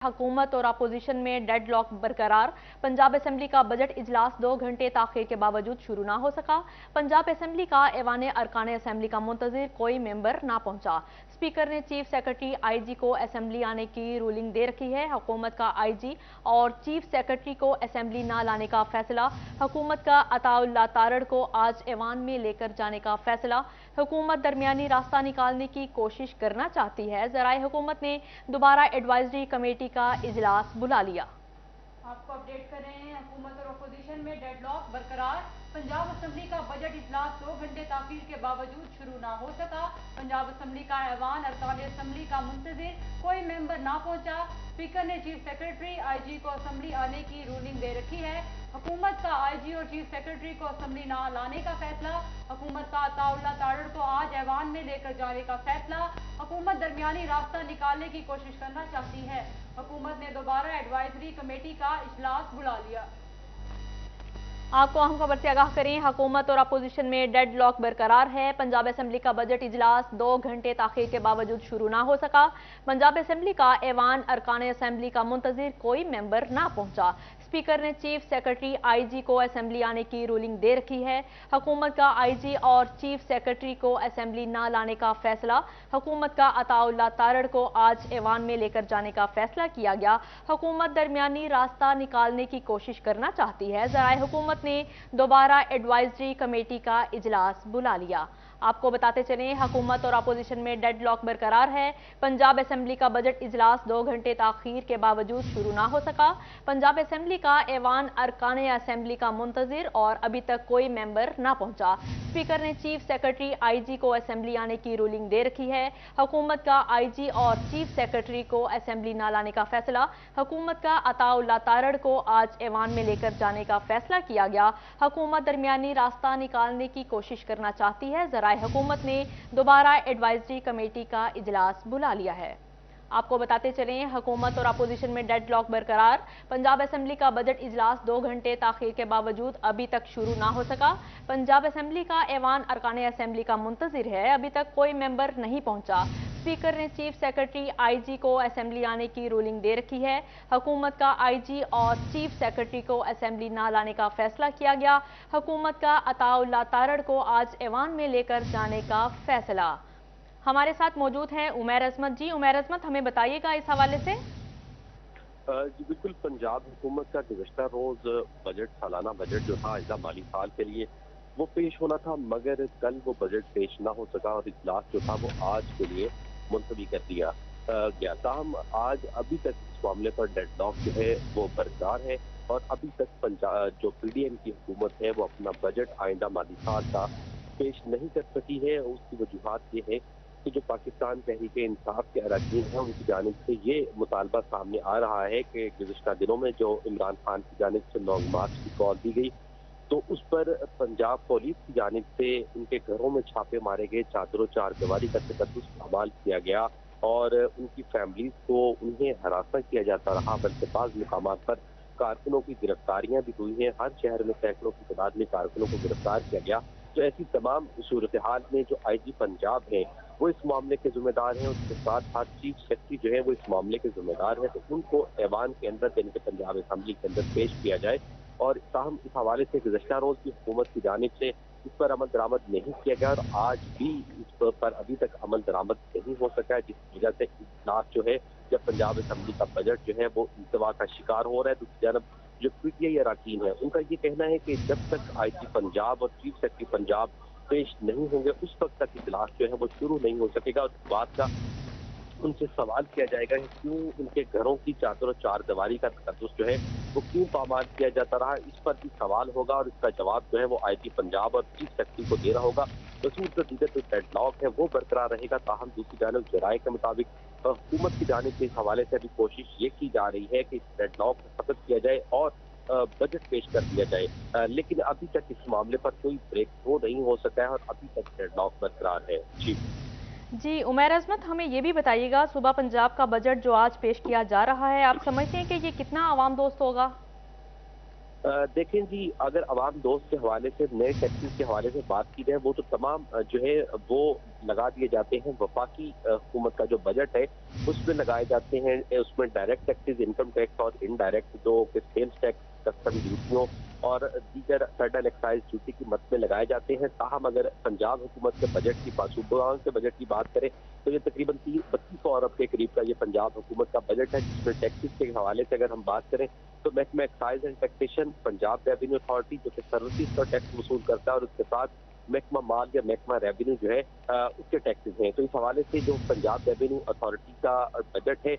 हुकूमत और अपोजिशन में डेडलॉक बरकरार। पंजाब असेंबली का बजट इजलास 2 घंटे ताखीर के बावजूद शुरू ना हो सका। पंजाब असेंबली का ऐवान अरकान असेंबली का मुंतजिर कोई मेंबर ना पहुंचा। स्पीकर ने चीफ सेक्रेटरी आईजी को असेंबली आने की रूलिंग दे रखी है। हुकूमत का आईजी और चीफ सेक्रेटरी को असेंबली ना लाने का फैसला। हुकूमत का अताउल्लाह तारड़ को आज ऐवान में लेकर जाने का फैसला। हुकूमत दरमियानी रास्ता निकालने की कोशिश करना चाहती है। ज़राए हुकूमत ने दोबारा एडवाइजरी कमेटी का इजलास बुला लिया। आपको अपडेट कर रहे हैं, हुकूमत और अपोजिशन में डेडलॉक बरकरार। पंजाब असेंबली का बजट इजलास 2 घंटे ताखीर के बावजूद शुरू ना हो सका। पंजाब असेंबली का ऐवान अरकान असेंबली का मुंतजिर कोई मेंबर ना पहुंचा। स्पीकर ने चीफ सेक्रेटरी आईजी को असेंबली आने की रूलिंग दे रखी है। हुकूमत का आईजी और चीफ सेक्रेटरी को असेंबली ना लाने का फैसला। हुकूमत का अताउल्लाह तारड़ को आज ऐवान में लेकर जाने का फैसला। हुकूमत दरमियानी रास्ता निकालने की कोशिश करना चाहती है। हुकूमत ने दोबारा एडवाइजरी कमेटी का इजलास बुला लिया। आपको अहम खबर से आगाह करें, हुकूमत और अपोजिशन में डेडलॉक बरकरार है। पंजाब असेंबली का बजट इजलास 2 घंटे ताखीर के बावजूद शुरू ना हो सका। पंजाब असेंबली का ऐवान अरकान असेंबली का मुंतजिर कोई मेंबर ना पहुंचा। स्पीकर ने चीफ सेक्रेटरी आईजी को असेंबली आने की रूलिंग दे रखी है। हुकूमत का आईजी और चीफ सेक्रेटरी को असेंबली ना लाने का फैसला। हुकूमत का अताउल्लाह तारड़ को आज ऐवान में लेकर जाने का फैसला किया गया। हुकूमत दरमियानी रास्ता निकालने की कोशिश करना चाहती है। ज़राए हुकूमत ने दोबारा एडवाइजरी कमेटी का इजलास बुला लिया। आपको बताते चलें, हुकूमत और अपोजिशन में डेडलॉक बरकरार है। पंजाब असेंबली का बजट इजलास 2 घंटे ताखीर के बावजूद शुरू ना हो सका। पंजाब असेंबली का ऐवान अरकान असेंबली का मुंतजिर और अभी तक कोई मेंबर ना पहुंचा। स्पीकर ने चीफ सेक्रेटरी आईजी को असेंबली आने की रूलिंग दे रखी है। हुकूमत का आईजी और चीफ सेक्रेटरी को असेंबली ना लाने का फैसला। हुकूमत का अताउल्लाह तारड़ को आज ऐवान में लेकर जाने का फैसला किया गया। हुकूमत दरमियानी रास्ता निकालने की कोशिश करना चाहती है। ज़राए हुकूमत ने दोबारा एडवाइजरी कमेटी का इजलास बुला लिया है। आपको बताते चलें, हुकूमत और अपोजिशन में डेडलॉक बरकरार। पंजाब असेंबली का बजट इजलास 2 घंटे ताखीर के बावजूद अभी तक शुरू ना हो सका। पंजाब असेंबली का ऐवान अरकान असेंबली का मुंतजिर है, अभी तक कोई मेंबर नहीं पहुंचा। स्पीकर ने चीफ सेक्रेटरी आईजी को असेंबली आने की रूलिंग दे रखी है। हुकूमत का आईजी और चीफ सेक्रेटरी को असेंबली ना लाने का फैसला किया गया। हुकूमत का अताउल्लाह तारड़ को आज ऐवान में लेकर जाने का फैसला। हमारे साथ मौजूद हैं उमैर अजमत जी। उमैर अजमत, हमें बताइएगा इस हवाले से। जी बिल्कुल, पंजाब हुकूमत का गुज़श्ता रोज बजट सालाना बजट जो था आइंदा माली साल के लिए वो पेश होना था, मगर कल वो बजट पेश ना हो सका और इजलास जो था वो आज के लिए मुलतवी कर दिया गया। ताहम आज अभी तक इस मामले पर डेडलॉक जो है वो बरकरार है और अभी तक पंजाब जो पीडीएम की हुकूमत है वो अपना बजट आइंदा माली साल का पेश नहीं कर सकी है। उसकी वजूहत ये है कि जो पाकिस्तान तहरीक इंसाफ के अरकान हैं उनकी जानिब से ये मुतालबा सामने आ रहा है कि गुज़श्ता दिनों में जो इमरान खान की जानिब से 9 मार्च की कॉल दी गई तो उस पर पंजाब पुलिस की जानिब से उनके घरों में छापे मारे गए, चादरों चार दीवारी का तकद्दुस इस्तेमाल किया गया और उनकी फैमिलीज को उन्हें हरासा किया जाता रहा, बल्कि बाज़ मुकामात पर कारकुनों की गिरफ्तारियां भी हुई हैं। हर शहर में सैकड़ों की तादाद में कारकुनों को गिरफ्तार किया गया। तो ऐसी तमाम सूरत हाल में जो आईजी पंजाब हैं वो इस मामले के जिम्मेदार हैं, उसके साथ साथ चीफ सेक्रेटरी जो है वो इस मामले के जिम्मेदार हैं, तो उनको ऐवान के अंदर यानी कि पंजाब असेंबली के अंदर पेश किया जाए। और ताहम इस हवाले से गुज़श्ता रोज की हुकूमत की जानिब से इस पर अमल दरामद नहीं किया गया और आज भी इस पर अभी तक अमल दरामद नहीं हो सका है, जिसकी वजह से इजलास जो है जब पंजाब असेंबली का बजट जो है वो इंतवा का शिकार हो रहा है। दूसरी जानब जो पीटीआई अरकान है उनका ये कहना है कि जब तक आईजी पंजाब और चीफ सेक्रेटरी पंजाब पेश नहीं होंगे उस वक्त तक इजलास जो है वो शुरू नहीं हो सकेगा। और बात का उनसे सवाल किया जाएगा कि क्यों उनके घरों की चादर चार दीवारी का तकद्दुस जो है वो क्यों पामाल किया जाता रहा, इस पर भी सवाल होगा और इसका जवाब जो है वो आईजी पंजाब और चीफ सेक्रेटरी को दे रहा होगा। तो दीगर जो डेडलॉक है वो बरकरार रहेगा। ताहम दूसरी जानब जराये के मुताबिक हुकूमत की जानिब से इस हवाले से अभी कोशिश ये की जा रही है कि इस डेडलॉक को खत्म किया जाए और बजट पेश कर दिया जाए, लेकिन अभी तक इस मामले पर कोई ब्रेक थ्रू नहीं हो सका है और अभी तक डेडलॉक बरकरार है। जी उमैर अजमत, हमें ये भी बताइएगा, सूबा पंजाब का बजट जो आज पेश किया जा रहा है, आप समझते हैं कि ये कितना आवाम दोस्त होगा? देखें जी, अगर अवाम दोस्त के हवाले से नए टैक्सेस के हवाले से बात की जाए वो तो तमाम जो है वो لگا دیے جاتے ہیں وفاقی حکومت کا جو بجٹ ہے اس میں لگائے جاتے ہیں. اس میں ڈائریکٹ ٹیکسز، انکم ٹیکس اور انڈائریکٹ جو کہ سیلز ٹیکس، کسٹم ڈیوٹیوں اور دیگر فیڈرل ایکسائز ڈیوٹی کی مد میں لگائے جاتے ہیں. تاہم اگر پنجاب حکومت کے بجٹ کی صوبوں کے بجٹ کی بات کریں تو یہ تقریباً 3200 ارب کے قریب کا یہ پنجاب حکومت کا بجٹ ہے، جس میں ٹیکسز کے حوالے سے اگر ہم بات کریں تو محکمہ excise and taxation, Punjab revenue authority جو کہ سروسز پر ٹیکس وصول کرتا ہے، اور اس کے ساتھ محکمہ مال یا محکمہ ریونیو جو ہے اس کے ٹیکسز ہیں. تو اس حوالے سے جو پنجاب ریونیو اتھارٹی کا بجٹ ہے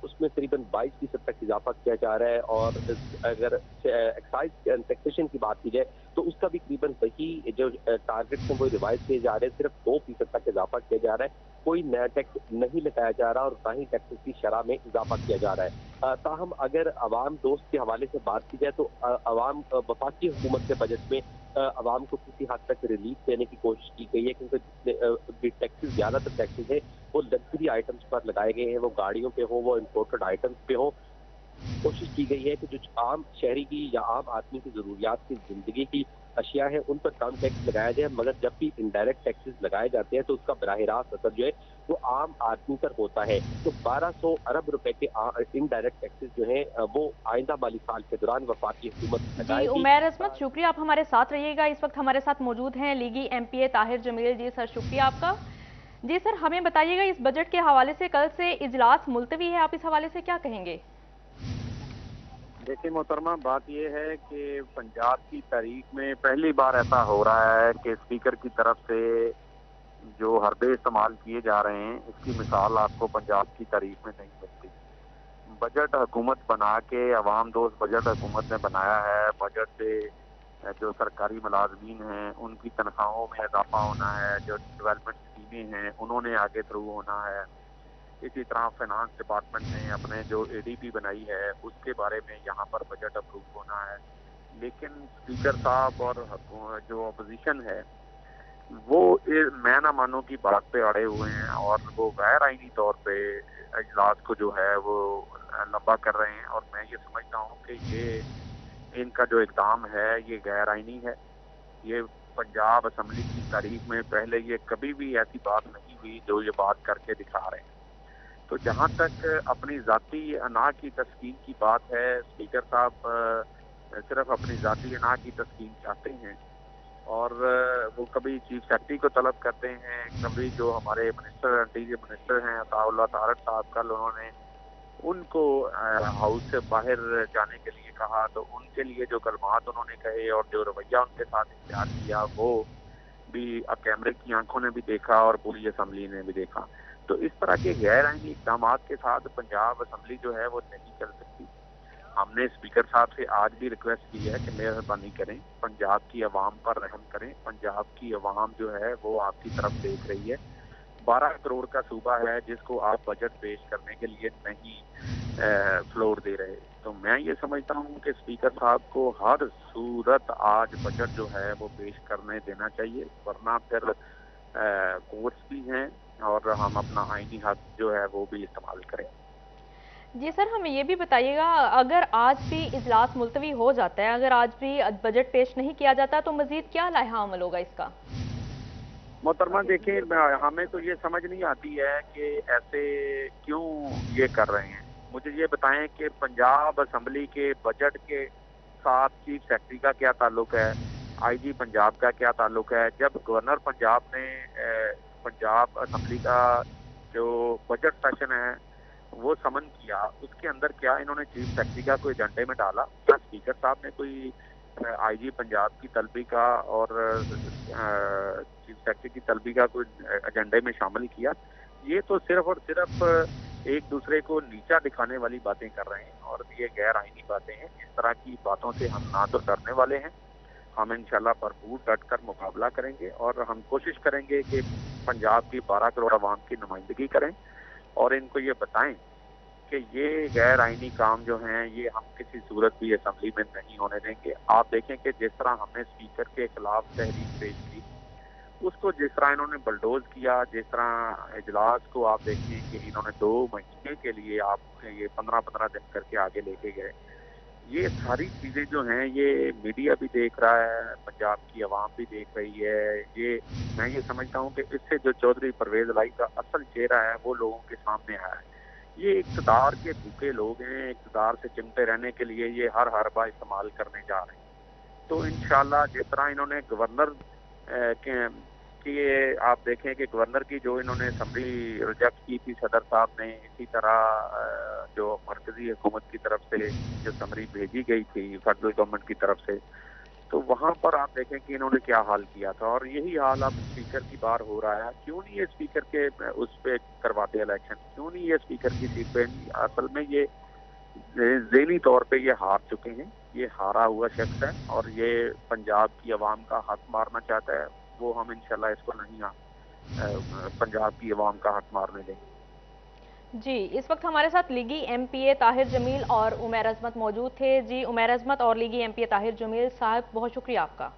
اس میں قریباً 22% تک اضافہ کیا جا رہا ہے، اور اگر ایکسائز اینڈ ٹیکسیشن کی بات کی جائے تو اس کا بھی قریباً وہی جو ٹارگیٹ ہیں وہ ریوائز کیے جا رہے ہیں، صرف 2% تک اضافہ کیا جا رہا ہے. کوئی نیا ٹیکس نہیں لگایا جا رہا اور نہ ہی ٹیکسز کی شرح میں اضافہ کیا جا رہا ہے. تاہم اگر عوام دوست کے حوالے سے بات کی جائے تو عوام وفاقی حکومت کے بجٹ میں عوام کو کسی حد تک ریلیف دینے کی کوشش کی گئی ہے، کیونکہ ٹیکسز زیادہ تر ٹیکسز ہیں وہ لگژری آئٹمس پر لگائے گئے ہیں، وہ گاڑیوں پہ ہوں، وہ امپورٹڈ آئٹمس پہ ہوں. کوشش کی گئی ہے کہ جو عام شہری کی یا عام آدمی کی ضروریات کی زندگی کی اشیاء ہیں ان پر کم ٹیکس لگایا جائے، مگر جب بھی انڈائریکٹ ٹیکسز لگائے جاتے ہیں تو اس کا براہ راست اثر جو ہے وہ عام آدمی پر ہوتا ہے. تو 1200 ارب روپے کے انڈائریکٹ ٹیکسز جو ہیں وہ آئندہ مالی سال کے دوران وفاقی حکومت جی لگائے گی. عمیر عصمت، شکریہ، آپ ہمارے ساتھ رہیے گا. اس وقت ہمارے ساتھ موجود ہیں لیگی ایم پی اے طاہر جمیل. جی سر، شکریہ آپ کا. جی سر، ہمیں بتائیے گا اس بجٹ کے حوالے سے کل سے اجلاس ملتوی ہے، آپ اس حوالے سے کیا کہیں گے؟ دیکھیں محترمہ، بات یہ ہے کہ پنجاب کی تاریخ میں پہلی بار ایسا ہو رہا ہے کہ اسپیکر کی طرف سے جو حربے استعمال کیے جا رہے ہیں اس کی مثال آپ کو پنجاب کی تاریخ میں نہیں ملتی. بجٹ حکومت بنا کے، عوام دوست بجٹ حکومت نے بنایا ہے. بجٹ سے جو سرکاری ملازمین ہیں ان کی تنخواہوں میں اضافہ ہونا ہے، جو ڈیولپمنٹ اسکیمیں ہیں انہوں نے آگے تھرو ہونا ہے. اسی طرح فائنانس ڈپارٹمنٹ نے اپنے جو اے ڈی پی بنائی ہے اس کے بارے میں یہاں پر بجٹ اپروو ہونا ہے. لیکن اسپیکر صاحب اور جو اپوزیشن ہے وہ میں نہ مانوں کی بات پہ اڑے ہوئے ہیں، اور وہ غیر آئینی طور پہ اجلاس کو جو ہے وہ لمبا کر رہے ہیں. اور میں یہ سمجھتا ہوں کہ یہ ان کا جو اقدام ہے یہ غیر آئینی ہے. یہ پنجاب اسمبلی کی تاریخ میں پہلے یہ کبھی بھی ایسی بات نہیں ہوئی جو یہ بات کر کے دکھا رہے ہیں. تو جہاں تک اپنی ذاتی انا کی تسکین کی بات ہے، اسپیکر صاحب صرف اپنی ذاتی انا کی تسکین چاہتے ہیں، اور وہ کبھی چیف سیکرٹری کو طلب کرتے ہیں، کبھی جو ہمارے منسٹر انٹیریئر منسٹر ہیں عطاء اللہ طارق صاحب، کل انہوں نے ان کو ہاؤس سے باہر جانے کے لیے کہا، تو ان کے لیے جو کلمات انہوں نے کہے اور جو رویہ ان کے ساتھ اختیار کیا وہ بھی کیمرے کی آنکھوں نے بھی دیکھا اور پوری اسمبلی نے بھی دیکھا. تو اس طرح کے غیر آئینی اقدامات کے ساتھ پنجاب اسمبلی جو ہے وہ نہیں چل سکتی. ہم نے اسپیکر صاحب سے آج بھی ریکویسٹ کی ہے کہ مہربانی کریں، پنجاب کی عوام پر رحم کریں. پنجاب کی عوام جو ہے وہ آپ کی طرف دیکھ رہی ہے. 12 کروڑ کا صوبہ ہے جس کو آپ بجٹ پیش کرنے کے لیے نہیں فلور دے رہے. تو میں یہ سمجھتا ہوں کہ اسپیکر صاحب کو ہر صورت آج بجٹ جو ہے وہ پیش کرنے دینا چاہیے، ورنہ پھر کورٹس بھی ہیں اور ہم اپنا آئینی حق جو ہے وہ بھی استعمال کریں. جی سر، ہمیں یہ بھی بتائیے گا اگر آج بھی اجلاس ملتوی ہو جاتا ہے، اگر آج بھی بجٹ پیش نہیں کیا جاتا تو مزید کیا لائحہ عمل ہوگا اس کا؟ محترمہ دیکھیں، ہمیں تو یہ سمجھ نہیں آتی ہے کہ ایسے کیوں یہ کر رہے ہیں. مجھے یہ بتائیں کہ پنجاب اسمبلی کے بجٹ کے ساتھ چیف سیکرٹری کا کیا تعلق ہے، آئی جی پنجاب کا کیا تعلق ہے؟ جب گورنر پنجاب نے پنجاب اسمبلی کا جو بجٹ سیشن ہے وہ سمن کیا، اس کے اندر کیا انہوں نے چیف سیکرٹری کا کوئی ایجنڈے میں ڈالا؟ کیا اسپیکر صاحب نے کوئی آئی جی پنجاب کی طلبی کا اور چیف سیکرٹری کی طلبی کا کوئی ایجنڈے میں شامل کیا؟ یہ تو صرف اور صرف ایک دوسرے کو نیچا دکھانے والی باتیں کر رہے ہیں، اور یہ غیر آئینی باتیں ہیں. اس طرح کی باتوں سے ہم نہ تو ڈرنے والے ہیں، ہم انشاءاللہ بھرپور ڈٹ کر مقابلہ کریں گے، اور ہم کوشش کریں گے کہ پنجاب کی 12 کروڑ عوام کی نمائندگی کریں اور ان کو یہ بتائیں کہ یہ غیر آئینی کام جو ہیں یہ ہم کسی صورت بھی اسمبلی میں نہیں ہونے دیں گے. آپ دیکھیں کہ جس طرح ہم نے اسپیکر کے خلاف تحریک پیش کی، اس کو جس طرح انہوں نے بلڈوز کیا، جس طرح اجلاس کو آپ دیکھیں کہ انہوں نے 2 مہینے کے لیے آپ یہ 15-15 دن کر کے آگے لے کے گئے. یہ ساری چیزیں جو ہیں یہ میڈیا بھی دیکھ رہا ہے، پنجاب کی عوام بھی دیکھ رہی ہے. میں یہ سمجھتا ہوں کہ اس سے جو چودھری پرویز الہی کا اصل چہرہ ہے وہ لوگوں کے سامنے آیا ہے. یہ اقتدار کے بھوکے لوگ ہیں، اقتدار سے چمٹے رہنے کے لیے یہ ہر حربہ استعمال کرنے جا رہے ہیں. تو انشاءاللہ جس طرح انہوں نے گورنر کی آپ دیکھیں کہ گورنر کی جو انہوں نے اسمبلی ریجیکٹ کی تھی صدر صاحب نے، اسی طرح جو مرکزی حکومت کی طرف سے جو سمری بھیجی گئی تھی فیڈرل گورنمنٹ کی طرف سے، تو وہاں پر آپ دیکھیں کہ انہوں نے کیا حال کیا تھا. اور یہی حال اب اسپیکر کی بار ہو رہا ہے. کیوں نہیں یہ اسپیکر کے اس پہ کرواتے الیکشن؟ کیوں نہیں یہ اسپیکر کی سیٹ پہ؟ اصل میں یہ ذہنی طور پہ یہ ہار چکے ہیں. یہ ہارا ہوا شخص ہے اور یہ پنجاب کی عوام کا حق مارنا چاہتا ہے. وہ ہم انشاءاللہ اس کو نہیں پنجاب کی عوام کا حق مارنے دیں گے. جی، اس وقت ہمارے ساتھ لیگی ایم پی اے طاہر جمیل اور عمیر عظمت موجود تھے. جی عمیر عظمت اور لیگی ایم پی اے طاہر جمیل صاحب، بہت شکریہ آپ کا.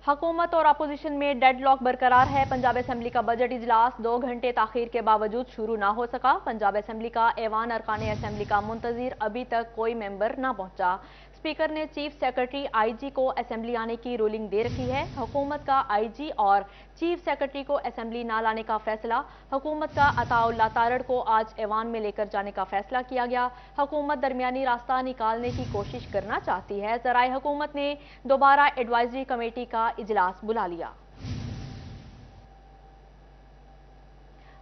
حکومت اور اپوزیشن میں ڈیڈ لاک برقرار ہے. پنجاب اسمبلی کا بجٹ اجلاس 2 گھنٹے تاخیر کے باوجود شروع نہ ہو سکا. پنجاب اسمبلی کا ایوان ارکان اسمبلی کا منتظر ابھی تک کوئی ممبر نہ پہنچا. اسپیکر نے چیف سیکرٹری آئی جی کو اسمبلی آنے کی رولنگ دے رکھی ہے. حکومت کا آئی جی اور چیف سیکرٹری کو اسمبلی نہ لانے کا فیصلہ. حکومت کا عطا اللہ تارڑ کو آج ایوان میں لے کر جانے کا فیصلہ کیا گیا. حکومت درمیانی راستہ نکالنے کی کوشش کرنا چاہتی ہے. ذرائع حکومت نے دوبارہ ایڈوائزری کمیٹی کا اجلاس بلا لیا.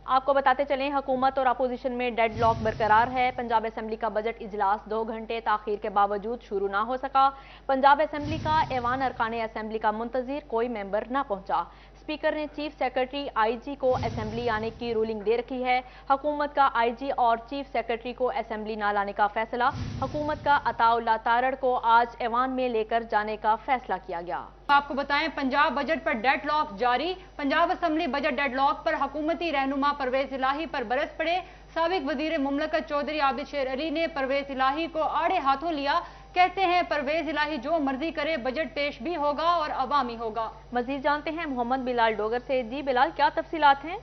آپ کو بتاتے چلیں حکومت اور اپوزیشن میں ڈیڈ لاک برقرار ہے. پنجاب اسمبلی کا بجٹ اجلاس 2 گھنٹے تاخیر کے باوجود شروع نہ ہو سکا. پنجاب اسمبلی کا ایوان ارکان اسمبلی کا منتظر کوئی ممبر نہ پہنچا. اسپیکر نے چیف سیکرٹری آئی جی کو اسمبلی آنے کی رولنگ دے رکھی ہے. حکومت کا آئی جی اور چیف سیکرٹری کو اسمبلی نہ لانے کا فیصلہ. حکومت کا عطا اللہ تارڑ کو آج ایوان میں لے کر جانے کا فیصلہ کیا گیا. آپ کو بتائیں پنجاب بجٹ پر ڈیڈ لاک جاری. Punjab assembly budget deadlock پر حکومتی رہنما پرویز الہی پر برس پڑے. سابق وزیر مملکت چودھری عابد شیر علی نے پرویز الہی کو آڑے ہاتھوں لیا. کہتے ہیں پرویز الہی جو مرضی کرے بجٹ پیش بھی ہوگا اور عوامی ہوگا. مزید جانتے ہیں محمد بلال ڈوگر سے. جی بلال، کیا تفصیلات ہیں؟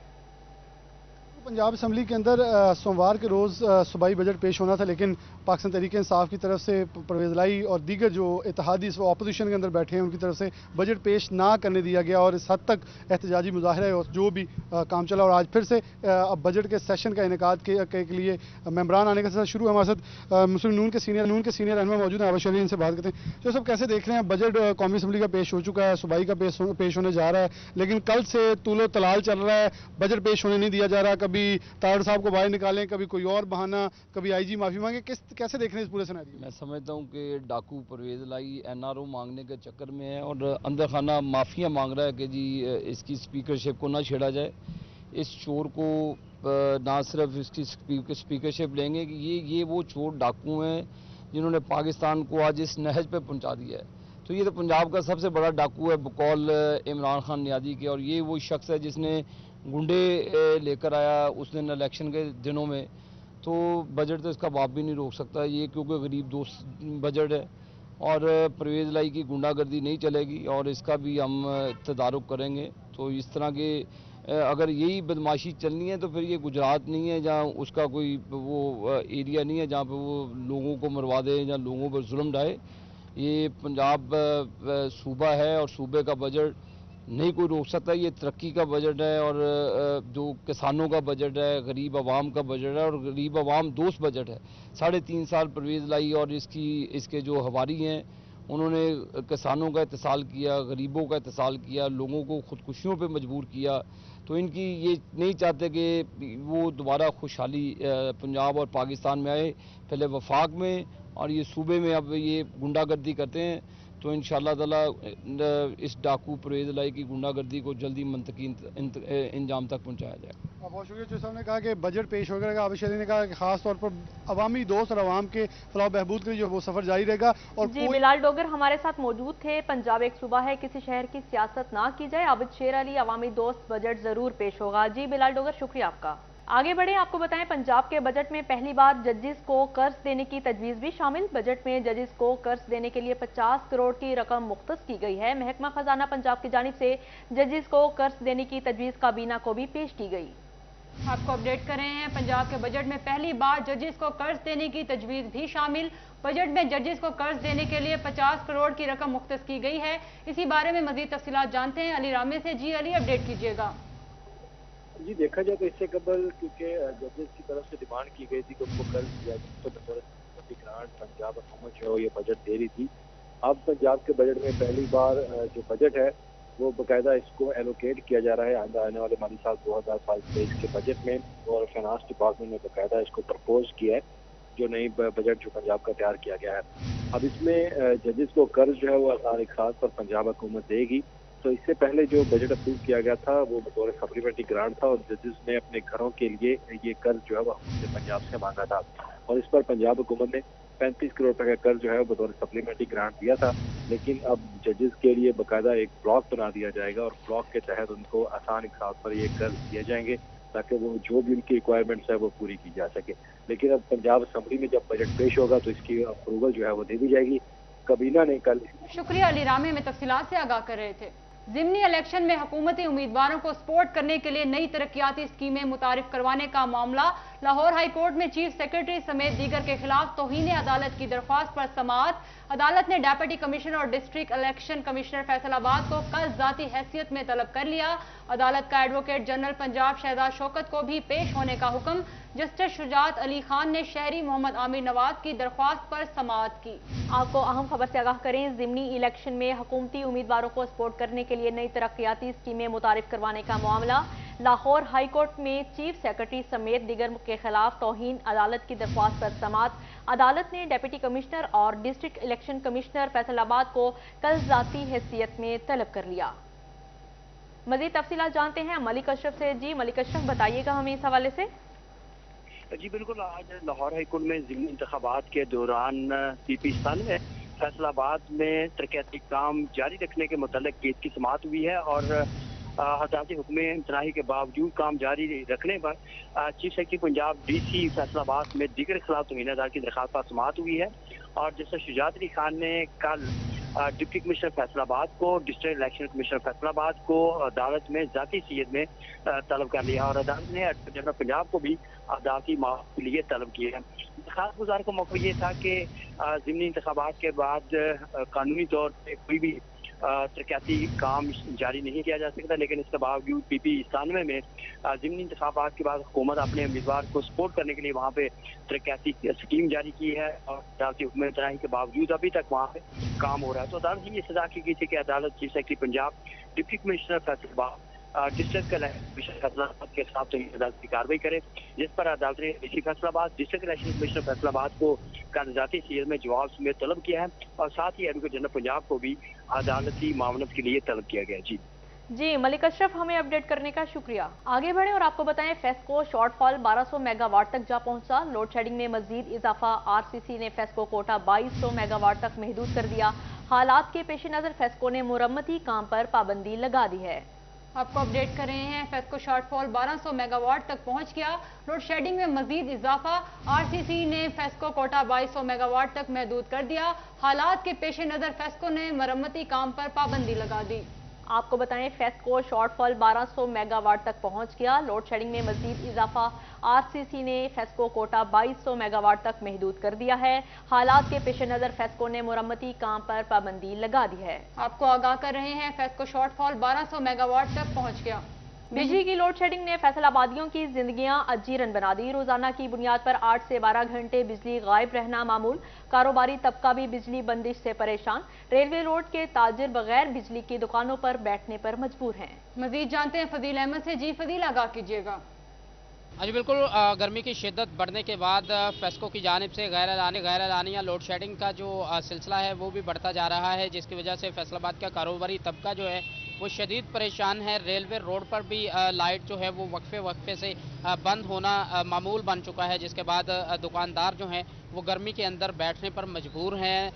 پنجاب اسمبلی کے اندر سوموار کے روز صوبائی بجٹ پیش ہونا تھا، لیکن پاکستان تحریک انصاف کی طرف سے پرویز الہی اور دیگر جو اتحادی اپوزیشن کے اندر بیٹھے ہیں ان کی طرف سے بجٹ پیش نہ کرنے دیا گیا اور اس حد تک احتجاجی مظاہرے اور جو بھی کام چلا. اور آج پھر سے اب بجٹ کے سیشن کا انعقاد کے لیے ممبران آنے کا سلسلہ شروع ہے. ہمارے ساتھ مسلم نون کے سینئر رہنما موجود ہیں، عابد شیر علی، ان سے بات کرتے ہیں. جو سب کیسے دیکھ رہے ہیں بجٹ قومی اسمبلی کا پیش ہو چکا ہے، صوبائی کا پیش ہونے جا رہا ہے، لیکن کل سے طول و تلال چل رہا ہے، بجٹ پیش ہونے نہیں دیا جا رہا. کبھی طاہر صاحب کو باہر نکالیں، کبھی کوئی اور بہانہ، کبھی آئی جی معافی مانگے. کیسے دیکھ رہے ہیں اس پورے سیناریو؟ میں سمجھتا ہوں کہ ڈاکو پرویز الہی این آر او مانگنے کے چکر میں ہے اور اندر خانہ معافیاں مانگ رہا ہے کہ جی اس کی اسپیکرشپ کو نہ چھیڑا جائے. اس چور کو نہ صرف اس کی اسپیکرشپ لیں گے کہ یہ وہ چور ڈاکو ہیں جنہوں نے پاکستان کو آج اس نہج پہ پہنچا دیا ہے. تو یہ تو پنجاب کا سب سے بڑا ڈاکو ہے بقول عمران خان نیازی کے، اور یہ وہ شخص ہے جس نے گنڈے لے کر آیا اس دن الیکشن کے دنوں میں. تو بجٹ تو اس کا باپ بھی نہیں روک سکتا یہ، کیونکہ غریب دوست بجٹ ہے اور پرویز الہی کی گنڈا گردی نہیں چلے گی اور اس کا بھی ہم تدارک کریں گے. تو اس طرح کے اگر یہی بدماشی چلنی ہے تو پھر یہ گجرات نہیں ہے جہاں اس کا کوئی وہ ایریا نہیں ہے جہاں پہ وہ لوگوں کو مروا دے یا لوگوں پر ظلم ڈھائے. یہ پنجاب صوبہ ہے اور صوبے کا بجٹ نہیں کوئی روک سکتا. یہ ترقی کا بجٹ ہے اور جو کسانوں کا بجٹ ہے، غریب عوام کا بجٹ ہے اور غریب عوام دوست بجٹ ہے. 3.5 سال پرویز الہی اور اس کے جو ہواری ہیں انہوں نے کسانوں کا اتصال کیا، غریبوں کا اتصال کیا، لوگوں کو خودکشیوں پہ مجبور کیا. تو ان کی یہ نہیں چاہتے کہ وہ دوبارہ خوشحالی پنجاب اور پاکستان میں آئے. پہلے وفاق میں اور یہ صوبے میں اب یہ گنڈا گردی کرتے ہیں. تو انشاءاللہ تعالی اس ڈاکو پرویز الہی کی گنڈا گردی کو جلدی منطقی انجام تک پہنچایا جائے. بہت شکریہ. جو صاحب نے کہا کہ بجٹ پیش ہو گا، عابد شیر علی نے کہا کہ خاص طور پر عوامی دوست اور عوام کے فلاح و بہبود کے لیے جو وہ سفر جاری رہے گا. اور جی بلال ڈوگر ہمارے ساتھ موجود تھے. پنجاب ایک صوبہ ہے، کسی شہر کی سیاست نہ کی جائے. عابد شیر علی، عوامی دوست بجٹ ضرور پیش ہوگا. جی بلال ڈوگر، شکریہ آپ کا. آگے بڑھیں، آپ کو بتائیں پنجاب کے بجٹ میں پہلی بار ججز کو قرض دینے کی تجویز بھی شامل. بجٹ میں ججز کو قرض دینے کے لیے 50 کروڑ کی رقم مختص کی گئی ہے. محکمہ خزانہ پنجاب کی جانب سے ججز کو قرض دینے کی تجویز کابینہ کو بھی پیش کی گئی. आपको अपडेट कर रहे हैं, पंजाब के बजट में पहली बार जजेस को कर्ज देने की तजवीज़ भी शामिल। बजट में जजेस को कर्ज देने के लिए 50 करोड़ की रकम मुख्तस की गई है। इसी बारे में मजीद तफसीलात जानते हैं अली रामे से। जी अली, अपडेट कीजिएगा। जी, देखा जाए तो इससे कबल क्योंकि जजेस की तरफ से डिमांड की गई थी कि उनको कर्ज दिया जाए, तो बतौर ग्रांट पंजाब हुकूमत जो है ये बजट दे रही थी। अब पंजाब के बजट में पहली बार जो बजट है वो बाकायदा इसको एलोकेट किया जा रहा है आने वाले माली साल 2022 के बजट में, और फाइनेंस डिपार्टमेंट ने बाकायदा इसको प्रपोज किया है जो नई बजट जो पंजाब का तैयार किया गया है। अब इसमें जजेस को कर्ज जो है वो आसान एक साथ पर पंजाब हुकूमत देगी। तो इससे पहले जो बजट अप्रूव किया गया था वो बतौर सप्लीमेंट्री ग्रांट था, और जजेस ने अपने घरों के लिए ये कर्ज जो है वो पंजाब से मांगा था, और इस पर पंजाब हुकूमत ने 35 करोड़ रुपए का कर्ज जो है वो बतौर सप्लीमेंट्री ग्रांट दिया था। लेकिन अब जजेस के लिए बाकायदा एक ब्लॉक बना दिया जाएगा, और ब्लॉक के तहत उनको आसान एक साथ पर ये कर्ज दिए जाएंगे ताकि वो जो भी उनकी रिक्वायरमेंट्स है वो पूरी की जा सके। लेकिन अब पंजाब असम्बली में जब बजट पेश होगा तो इसकी अप्रूवल जो है वो दे दी जाएगी। कबीना ने कल। शुक्रिया अली रामे में तफसीलात से आगाह कर रहे थे। ज़िमनी इलेक्शन में हुकूमती उम्मीदवारों को सपोर्ट करने के लिए नई तरक्याती स्कीमें मुतारिफ करवाने का मामला। लाहौर हाई कोर्ट में चीफ सेक्रेटरी समेत दीगर के खिलाफ तौहीन अदालत की दरख्वास्त पर समाअत। अदालत ने डेप्यूटी कमिश्नर और डिस्ट्रिक्ट इलेक्शन कमिश्नर फैसलाबाद को कल जाती हैसियत में तलब कर लिया। अदालत का एडवोकेट जनरल पंजाब शहजाद शौकत को भी पेश होने का हुक्म। जस्टिस शुजात अली खान ने शहरी मोहम्मद आमिर नवाज की दरख्वास्त पर समाअत की। आपको अहम खबर से आगाह करें, ज़िमनी इलेक्शन में हुकूमती उम्मीदवारों को सपोर्ट करने के लिए नई तरक्याती स्कीमें मुतारिफ करवाने का मामला। लाहौर हाई कोर्ट में चीफ सेक्रेटरी समेत दीगर के खिलाफ तौहीन अदालत की दरख्वास्त पर समाअत। अदालत ने डिप्टी कमिश्नर और डिस्ट्रिक्ट इलेक्शन कमिश्नर फैसलाबाद को कल जाती हैसियत में तलब कर लिया। मजीद तफसीलात जानते हैं मलिक अशरफ से। जी मलिक अशरफ, बताइएगा हमें इस हवाले से। जी बिल्कुल, आज लाहौर हाईकोर्ट में ज़िमनी इंतखाबात के दौरान पीपी स्थान में फैसलाबाद में तरक्याती काम जारी रखने के मुतालिक केस की समाअत हुई है, और अदालती हुक्म इम्तनाही के बावजूद काम जारी रखने पर chief secretary Punjab DC Faisalabad में दीगर खिलाफ तौहीन अदालत की दरख्वास्त पर समाअत हुई है। और जैसे शुजात अली खान ने कल डिप्टी कमिश्नर फैसलाबाद को, डिस्ट्रिक्ट इलेक्शन कमिश्नर फैसलाबाद को अदालत में जाती सीयत में तलब कर लिया, और अदालत ने जनरल पंजाब को भी अदालती माफ़ के लिए तलब किया है। खास गुजार का मौका ये था कि ज़िमनी इंतखाबात के बाद कानूनी तौर पर कोई भी तरक्याती काम जारी नहीं किया जा सकता, लेकिन इसके बावजूद पीपी 97 में ज़िमनी इंतखाबात के बाद हुकूमत अपने उम्मीदवार को सपोर्ट करने के लिए वहाँ पे तरक्याती स्कीम जारी की है, और अदालती हुक्म इम्तनाही के बावजूद अभी तक वहाँ पे काम हो रहा है। तो अदालत ने ये सजा की गई थी कि अदालत chief secretary Punjab, deputy commissioner Faisalabad, district election Faisalabad के खिलाफ तो अदालत की कार्रवाई करे, जिस पर अदालत ने DC Faisalabad, district election commissioner Faisalabad को कागजाती सीयत में जवाब में तलब किया है, और साथ ही एडवोकेट जनरल पंजाब को भी अदालती मामलत के लिए तलब किया गया। जी मलिक अशरफ, हमें अपडेट करने का शुक्रिया। आगे बढ़े और आपको बताएं, फेस्को शॉर्टफॉल 1200 मेगावाट तक जा पहुंचा। लोड शेडिंग में मजीद इजाफा। आरसीसी ने फेस्को कोटा 2200 मेगावाट तक महदूद कर दिया। हालात के पेश नजर फेस्को ने मुरम्मती काम पर पाबंदी लगा दी है। आपको अपडेट कर रहे हैं, फेस्को शॉर्टफॉल 1200 मेगावाट तक पहुंच गया। लोड शेडिंग में मजीद इजाफा। आरसीसी ने फेस्को कोटा 2200 मेगावाट तक महदूद कर दिया। हालात के पेश नजर फेस्को ने मरम्मती काम पर पाबंदी लगा दी। आपको बताएं, फेस्को शॉर्टफॉल 1200 मेगावाट तक पहुंच गया। लोड शेडिंग में मजीद इजाफा। आरसीसी ने फेस्को कोटा 2200 मेगावाट तक महदूद कर दिया है। हालात के पेश नजर फेस्को ने मुरम्मती काम पर पाबंदी लगा दी है। आपको आगाह कर रहे हैं, फेस्को शॉर्टफॉल 1200 मेगावाट तक पहुंच गया। बिजली की लोड शेडिंग ने फैसलाबादियों की जिंदगियां अजीरन बना दी। रोजाना की बुनियाद पर 8 से 12 घंटे बिजली गायब रहना मामूल। कारोबारी तबका भी बिजली बंदिश से परेशान। रेलवे रोड के ताजिर बगैर बिजली की दुकानों पर बैठने पर मजबूर हैं। मजीद जानते हैं फजील अहमद से। जी फजील, आगाह कीजिएगा। जी बिल्कुल, गर्मी की शिद्दत बढ़ने के बाद फेस्को की जानिब से गैर एलानी या लोड शेडिंग का जो सिलसिला है वो भी बढ़ता जा रहा है, जिसकी वजह से फैसलाबाद का कारोबारी तबका जो है वो शदीद परेशान है। रेलवे रोड पर भी लाइट जो है वो वक्फे से बंद होना मामूल बन चुका है, जिसके बाद दुकानदार जो हैं वो गर्मी के अंदर बैठने पर मजबूर हैं।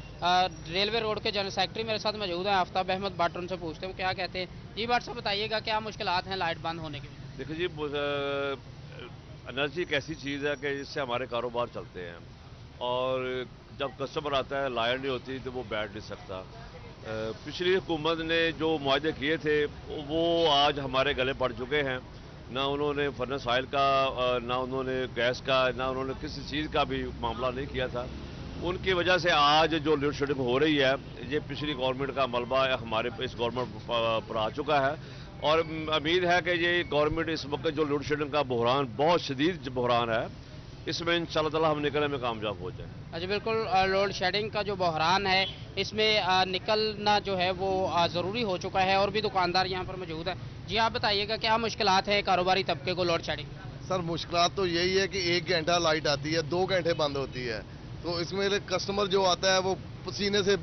रेलवे रोड के जनरल सेक्रेटरी मेरे साथ मौजूद हैं, आफ्ताब अहमद बाट, उनसे पूछते हैं क्या कहते हैं। जी बाट साहब, बताइएगा क्या मुश्किलात हैं लाइट बंद होने की? देखिए जी, एनर्जी एक ऐसी चीज़ है कि जिससे हमारे कारोबार चलते हैं, और जब कस्टमर आता है लाइट नहीं होती तो वो बैठ नहीं सकता। पिछली हुकूमत ने जो मुआहदे किए थे वो आज हमारे गले पड़ चुके हैं। ना उन्होंने फर्नेस ऑयल का ना उन्होंने गैस का, ना उन्होंने किसी चीज़ का भी मामला नहीं किया था। उनकी वजह से आज जो लोड शेडिंग हो रही है, ये पिछली गवर्नमेंट का मलबा हमारे इस गवर्नमेंट पर आ चुका है और उम्मीद है कि ये गवर्नमेंट इस वक्त जो लोड शेडिंग का बहरान, बहुत शदीद बहरान है, इसमें इंशाअल्लाह ताला हम निकलने में कामयाब हो जाए। जी बिल्कुल, लोड शेडिंग का जो बहरान है इसमें निकलना जो है वो ज़रूरी हो चुका है और भी दुकानदार यहाँ पर मौजूद है। जी आप बताइएगा क्या मुश्किलात है कारोबारी तबके को लोड शेडिंग? सर मुश्किलात तो यही है कि 1 घंटा लाइट आती है, 2 घंटे बंद होती है, तो इसमें कस्टमर जो आता है वो पसीने से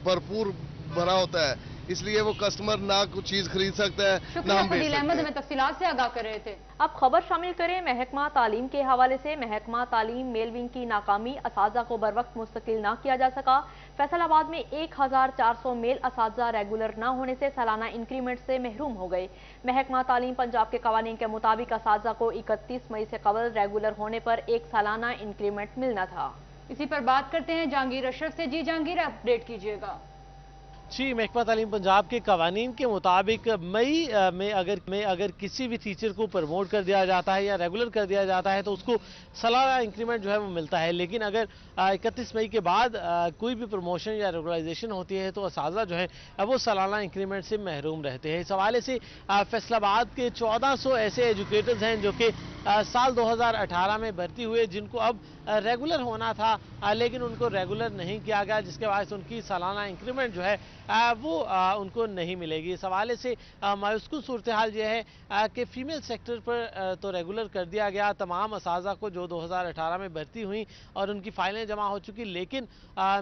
भरपूर भरा होता है, इसलिए वो कस्टमर ना कुछ चीज खरीद सकता है ना हम बेच सकते हैं। हमें तफसीलात से आगाह कर रहे थे। अब खबर शामिल करें महकमा तालीम के हवाले से। महकमा तालीम मेल विंग की नाकामी, असातिज़ा को बर वक्त मुस्तकिल ना किया जा सका। फैसलाबाद में 1400 मेल असातिज़ा रेगुलर न होने से सालाना इंक्रीमेंट से महरूम हो गए। महकमा तालीम पंजाब के कवानीन के मुताबिक असातिज़ा को 31 मई से कबल रेगुलर होने पर एक सालाना इंक्रीमेंट मिलना था। इसी पर बात करते हैं जहांगीर अशरफ से। जी जहांगीर, अपडेट कीजिएगा। जी, महकमा तालीम पंजाब के कवानीन के मुताबिक मई में अगर किसी भी टीचर को प्रमोट कर दिया जाता है या रेगुलर कर दिया जाता है तो उसको सालाना इंक्रीमेंट जो है वो मिलता है, लेकिन अगर 31 मई के बाद कोई भी प्रमोशन या रेगुलराइजेशन होती है तो असातिज़ा जो है वो सालाना इंक्रीमेंट से महरूम रहते हैं। इस हवाले से फैसलाबाद के 1400 ऐसे एजुकेटर्स हैं जो कि साल 2018 में भर्ती हुए, जिनको अब रेगुलर होना था लेकिन उनको रेगुलर नहीं किया गया, जिसके बाद उनकी सालाना इंक्रीमेंट जो है वो उनको नहीं मिलेगी। इस हवाले से मायूसकुन सूरत हाल ये है कि फीमेल सेक्टर पर तो रेगुलर कर दिया गया तमाम असातिज़ा को जो 2018 में भर्ती हुई और उनकी फाइलें जमा हो चुकी, लेकिन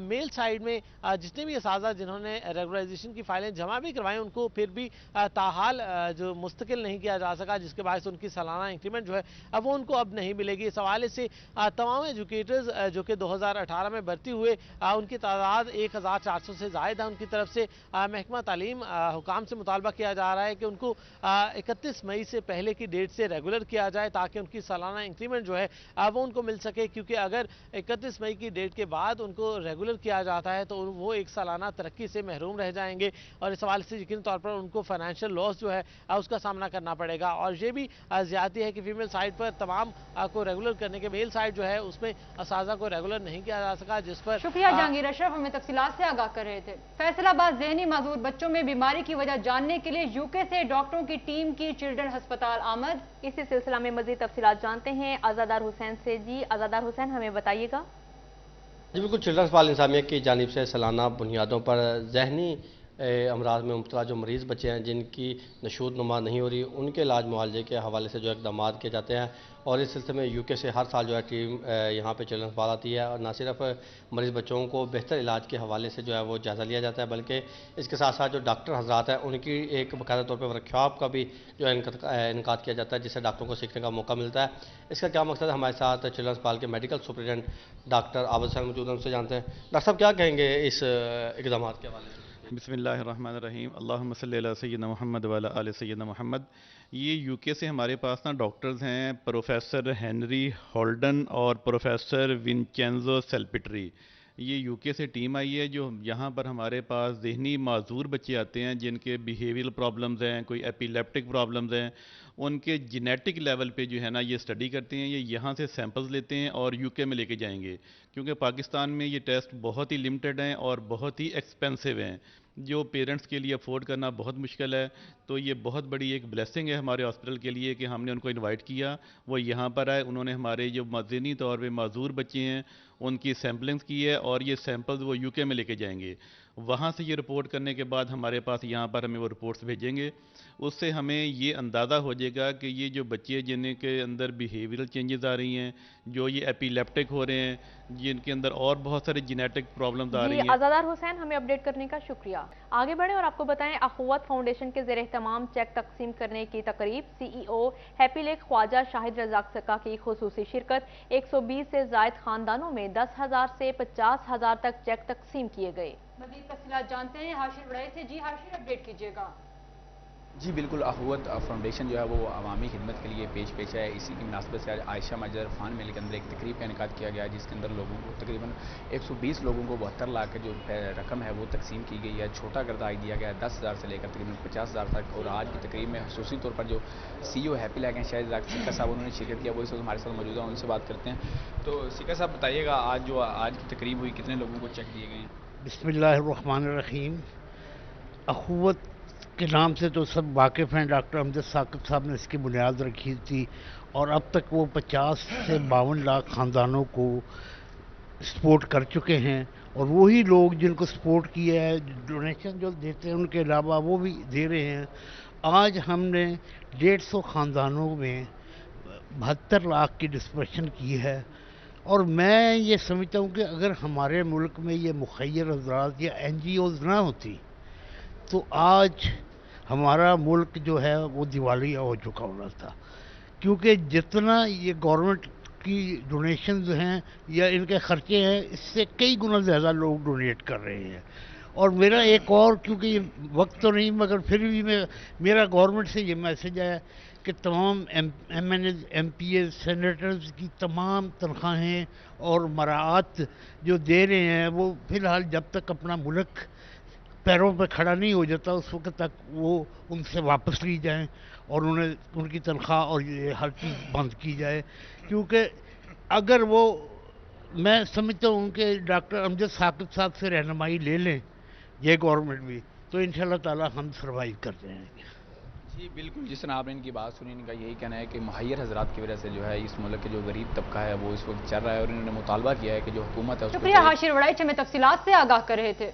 मेल साइड में जितने भी असातिज़ा जिन्होंने रेगुलराइजेशन की फाइलें जमा भी करवाई उनको फिर भी ताहाल जो मुस्तकिल नहीं किया जा सका, जिसके बाद उनकी सालाना इंक्रीमेंट जो है वो उनको अब नहीं मिलेगी। इस हवाले से तमाम एजुकेटर्स जो कि 2018 में भर्ती हुए उनकी तादाद 1400 से ज़ायद है। उनकी तरफ से महकमा तालीम हुकाम से मुतालबा किया जा रहा है कि उनको 31 मई से पहले की डेट से रेगुलर किया जाए ताकि उनकी सालाना इंक्रीमेंट जो है वो उनको मिल सके, क्योंकि अगर 31 मई की डेट के बाद उनको रेगुलर किया जाता है तो वो एक सालाना तरक्की से महरूम रह जाएंगे और इस हवाले से यकीनी तौर पर उनको फाइनेंशियल लॉस जो है उसका सामना करना पड़ेगा। और ये भी ज्यादती है कि फीमेल साइड पर तमाम को रेगुलर करने के मेल साइड जो है उसमें असातिज़ा को रेगुलर नहीं किया जा सका, जिस पर शुक्रिया जहांगीर अशरफ, हमें तफसीलात से आगाह कर रहे थे। फैसलाबाद ज़हनी माजूर बच्चों में बीमारी की वजह जानने के लिए यूके से डॉक्टरों की टीम की चिल्ड्रन अस्पताल आमद। इसी सिलसिला में मजीद तफसीलात जानते हैं आज़ादार हुसैन से। जी आज़ादार हुसैन, हमें बताइएगा। जी बिल्कुल, चिल्ड्रन अस्पताल इंतजामिया की जानिब से सालाना बुनियादों पर जहनी अमराज में मुब्तला जो मरीज़ बच्चे हैं जिनकी नशूद नुमा नहीं हो रही, उनके इलाज मुआलजे के हवाले से जो इक़दाम किए जाते हैं और इस सिलसिले में यूके से हर साल जो है टीम यहाँ पे चिल्ड्रन अस्पताल आती है और न सिर्फ मरीज़ बच्चों को बेहतर इलाज के हवाले से जो है वो जायज़ा लिया जाता है, बल्कि इसके साथ साथ जो डॉक्टर हज़रात हैं उनकी एक बाकायदा तौर पर वर्कशॉप का भी जो है इनकाद किया जाता है, जिससे डॉक्टरों को सीखने का मौका मिलता है। इसका क्या मकसद है, हमारे साथ चिल्ड्रन अस्पताल के medical superintendent doctor Abid Hussain मौजूद हैं, उनसे जानते हैं। डॉक्टर साहब क्या कहेंगे इस इक़दाम के हवाले से? बिस्मिल्लाहिर्रहमानिर्रहीम, अल्लाहुम्मा सल्ली अला सय्यिदना मुहम्मद व अला आलि सय्यिदना मुहम्मद। ये यूके से हमारे पास ना डॉक्टर्स हैं प्रोफेसर हेनरी होल्डन और प्रोफेसर विंचेंजो सेल्पिट्री। ये यूके से टीम आई है जो यहाँ पर हमारे पास ज़हनी माजूर बच्चे आते हैं जिनके बिहेवियरल प्रॉब्लम्स हैं, कोई एपिलेप्टिक प्रॉब्लम्स हैं, उनके जेनेटिक लेवल पे जो है ना ये स्टडी करते हैं। ये यहाँ से सैंपल्स लेते हैं और यूके में लेके जाएंगे, क्योंकि पाकिस्तान में ये टेस्ट बहुत ही लिमिटेड हैं और बहुत ही एक्सपेंसिव हैं, जो पेरेंट्स के लिए अफोर्ड करना बहुत मुश्किल है। तो ये बहुत बड़ी एक ब्लेसिंग है हमारे हॉस्पिटल के लिए कि हमने उनको इनवाइट किया, वो यहाँ पर आए, उन्होंने हमारे जो ज़हनी तौर पे माजूर बच्चे हैं उनकी सैम्पलिंग्स की है और ये सैंपल्स वो यूके में लेके जाएंगे। वहाँ से ये रिपोर्ट करने के बाद हमारे पास यहाँ पर हमें वो रिपोर्ट्स भेजेंगे, उससे हमें ये अंदाज़ा हो जाएगा कि ये जो बच्चे जिनके अंदर बिहेवियरल चेंजेस आ रही हैं, जो ये एपिलेप्टिक हो रहे हैं, जिनके अंदर और बहुत सारे जेनेटिक प्रॉब्लम्स आ रही हैं। आज़ादार हुसैन, हमें अपडेट करने का शुक्रिया। आगे बढ़े और आपको बताएं, अखुवत फाउंडेशन के ज़ेर तमाम चेक तकसीम करने की तकरीब, CEO happy lake Khwaja Shahid Razzaq सका की खुसूसी शिरकत। 120 से ज़ायद खानदानों में 10,000 से 50,000 तक चेक तकसीम किए गए। मज़ीद तफसीलात जानते हैं हाशिर बड़ाई से। जी हाशिर, अपडेट कीजिएगा। جی بالکل، اخوت فاؤنڈیشن جو ہے وہ عوامی خدمت کے لیے پیش ہے. اسی کی مناسبت سے آج عائشہ مجر فان میلے کے اندر ایک تقریب کا انعقاد کیا گیا جس کے اندر لوگوں کو تقریباً 120 لوگوں کو 72 لاکھ کے جو رقم ہے وہ تقسیم کی گئی ہے. چھوٹا گردہ دیا گیا ہے 10,000 سے لے کر تقریباً 50,000 تک. اور آج کی تقریب میں خصوصی طور پر جو CEO ہیپی لیک ہیں شاہد سکا صاحب انہوں نے شرکت کیا، وہ اس وقت ہمارے ساتھ موجود ہیں، ان سے بات کرتے ہیں. تو سکا صاحب بتائیے گا آج کی تقریب ہوئی، کتنے لوگوں کو چیک دیے گئے ہیں؟ بسم اللہ الرحمن الرحیم. اخوت کے نام سے تو سب واقف ہیں. ڈاکٹر امجد ثاقب صاحب نے اس کی بنیاد رکھی تھی اور اب تک وہ 50 سے 52 لاکھ خاندانوں کو سپورٹ کر چکے ہیں. اور وہی لوگ جن کو سپورٹ کیا ہے، ڈونیشن جو دیتے ہیں ان کے علاوہ وہ بھی دے رہے ہیں. آج ہم نے 150 خاندانوں میں 72 لاکھ کی ڈسپرشن کی ہے. اور میں یہ سمجھتا ہوں کہ اگر ہمارے ملک میں یہ مخیر حضرات یا NGOز نہ ہوتی تو آج ہمارا ملک جو ہے وہ دیوالیہ ہو چکا ہونا تھا. کیونکہ جتنا یہ گورنمنٹ کی ڈونیشنز ہیں یا ان کے خرچے ہیں، اس سے کئی گنا زیادہ لوگ ڈونیٹ کر رہے ہیں. اور میرا ایک اور، کیونکہ یہ وقت تو نہیں مگر پھر بھی میرا گورنمنٹ سے یہ میسج ہے کہ تمام MNAs MPAs سینیٹرز کی تمام تنخواہیں اور مراعات جو دے رہے ہیں وہ فی الحال جب تک اپنا ملک پیروں پہ کھڑا نہیں ہو جاتا اس وقت تک وہ ان سے واپس لی جائیں اور ان کی تنخواہ اور یہ ہر چیز بند کی جائے. کیونکہ اگر وہ، میں سمجھتا ہوں کہ ڈاکٹر امجد ثاقب صاحب سے رہنمائی لے لیں یہ گورنمنٹ بھی، تو انشاءاللہ تعالی ہم سروائیو کر جائیں گے. جی بالکل، جس طرح آپ نے ان کی بات سنی، ان کا یہی کہنا ہے کہ مہیر حضرات کی وجہ سے جو ہے اس ملک کے جو غریب طبقہ ہے وہ اس وقت چل رہا ہے. اور انہوں نے مطالبہ کیا ہے کہ جو حکومت ہے اس کو شکریہ. حاشر وڑائچ ہمیں تفصیلات سے آگاہ کر رہے تھے.